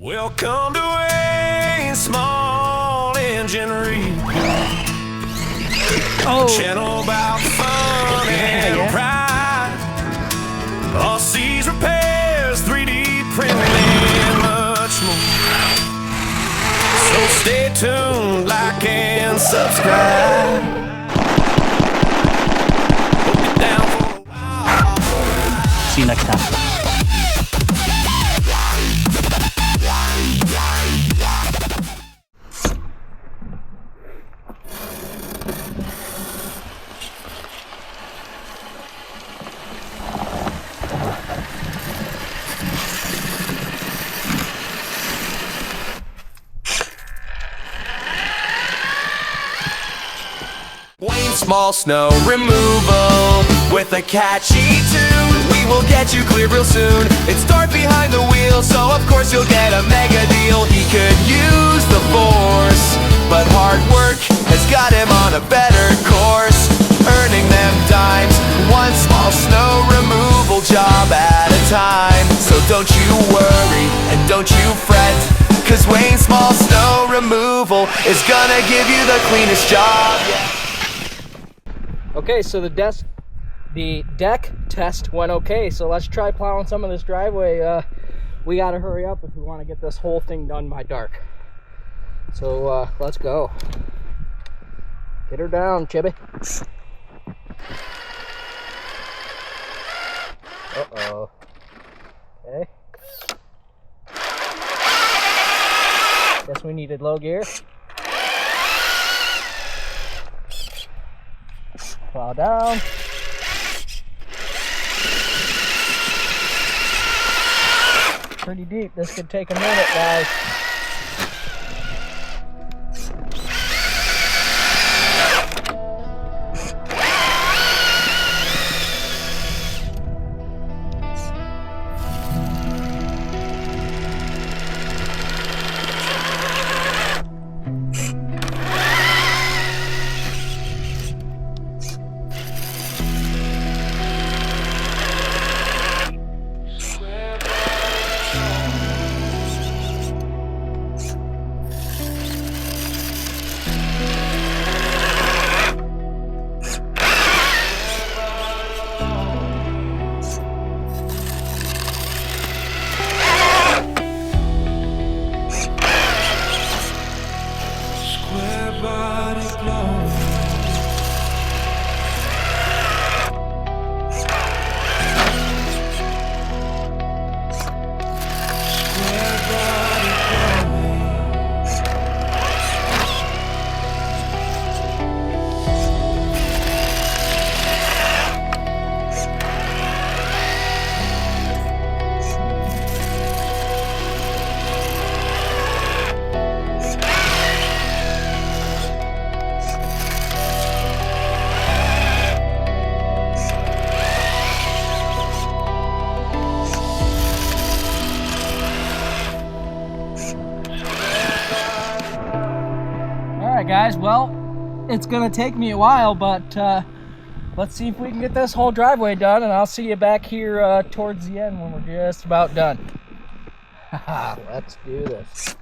Welcome to a small engine read. Channel about fun and pride. All seas repairs, 3D printing, and much more. So stay tuned, like and subscribe. Hold it down for a while. See you next time. Small snow removal with a catchy tune. We will get you clear real soon. It's dark behind the wheel, so of course you'll get a mega deal. He could use the force, but hard work has got him on a better course, earning them dimes, one small snow removal job at a time. So don't you worry and don't you fret, 'cause Wayne's Small Snow Removal is gonna give you the cleanest job. Okay, so the deck test went okay, so let's try plowing some of this driveway. We gotta hurry up if we want to get this whole thing done by dark. So let's go. Get her down, Chibi. Uh-oh. Okay. Guess we needed low gear. Plow down. Pretty deep. This could take a minute, guys. Guys, well, it's gonna take me a while, but let's see if we can get this whole driveway done, and I'll see you back here towards the end when we're just about done. Let's do this.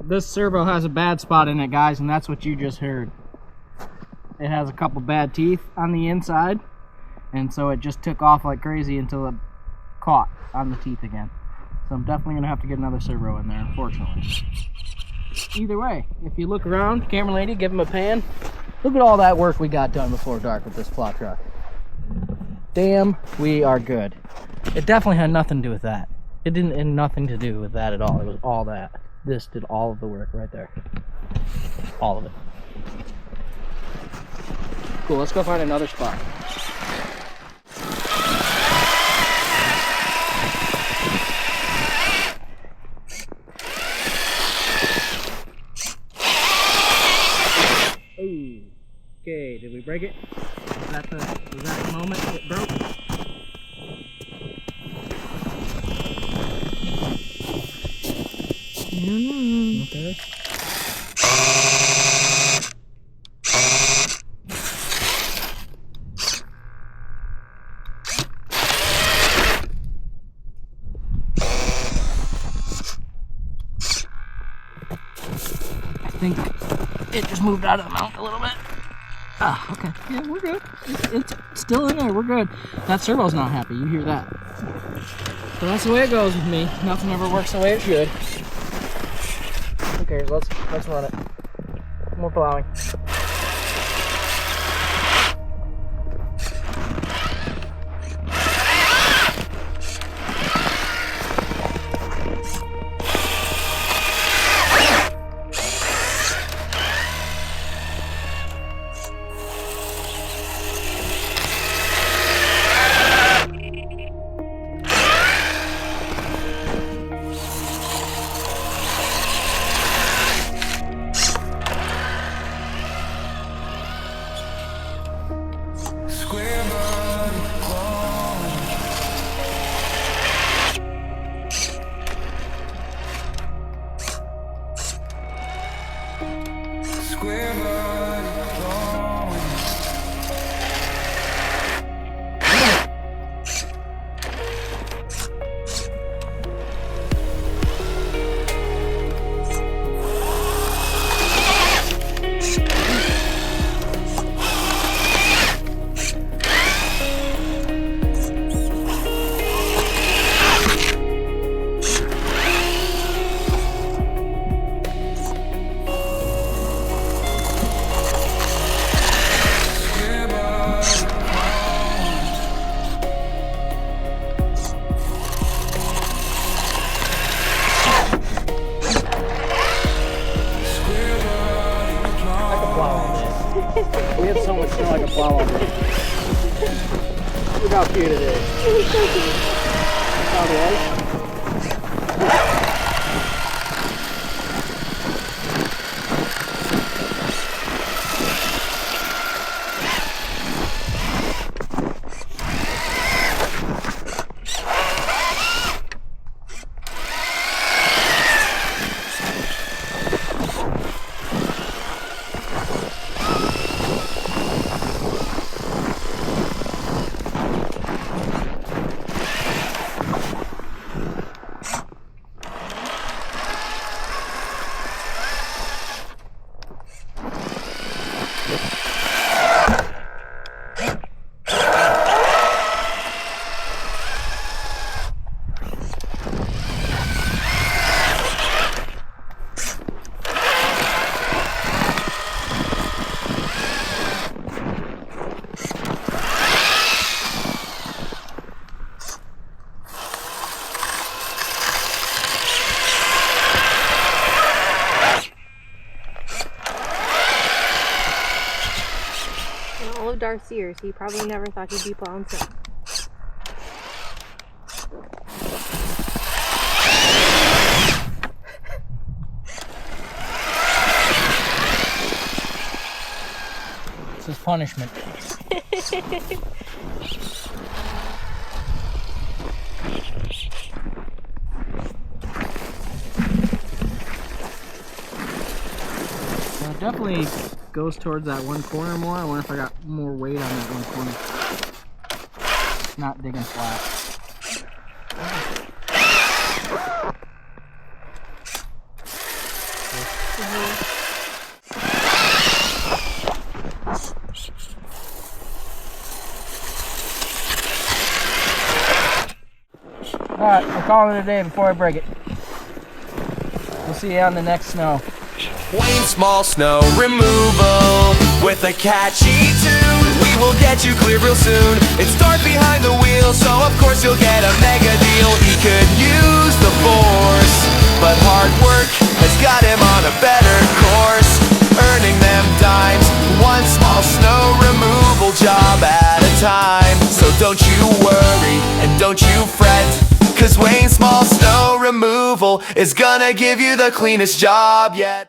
this servo has a bad spot in it, guys, and that's what you just heard. It has a couple bad teeth on the inside, and so it just took off like crazy until it caught on the teeth again. So I'm definitely gonna have to get another servo in there, unfortunately. Either way, if you look around, camera lady, give him a pan. Look at all that work we got done before dark with this plow truck. Damn, we are good. It definitely had nothing to do with that. It didn't have nothing to do with that at all. It was all that. This did all of the work right there. All of it. Cool, let's go find another spot. Ooh. Okay, did we break it? Was that the moment it broke? Okay. I think it just moved out of the mount a little bit. Ah, okay. Yeah, we're good. It's still in there. We're good. That servo's not happy. You hear that? So that's the way it goes with me. Nothing ever works the way it should. Who cares? Let's run it. More plowing. We have so much snow I can plow on it. Look how cute it is. How the ice. Darth's ears. He probably never thought he'd be plowing snow. This is punishment. Well, it definitely goes towards that one corner more. I wonder if I got more weight on that one corner. Not digging flat. Alright, we're calling it a day before I break it. We'll see you on the next snow. Wayne Small Snow Removal with a catchy tune. We will get you clear real soon. It's dark behind the wheel, so of course you'll get a mega deal. He could use the force, but hard work has got him on a better course, earning them dimes, one small snow removal job at a time. So don't you worry and don't you fret, 'cause Wayne Small Snow Removal is gonna give you the cleanest job yet.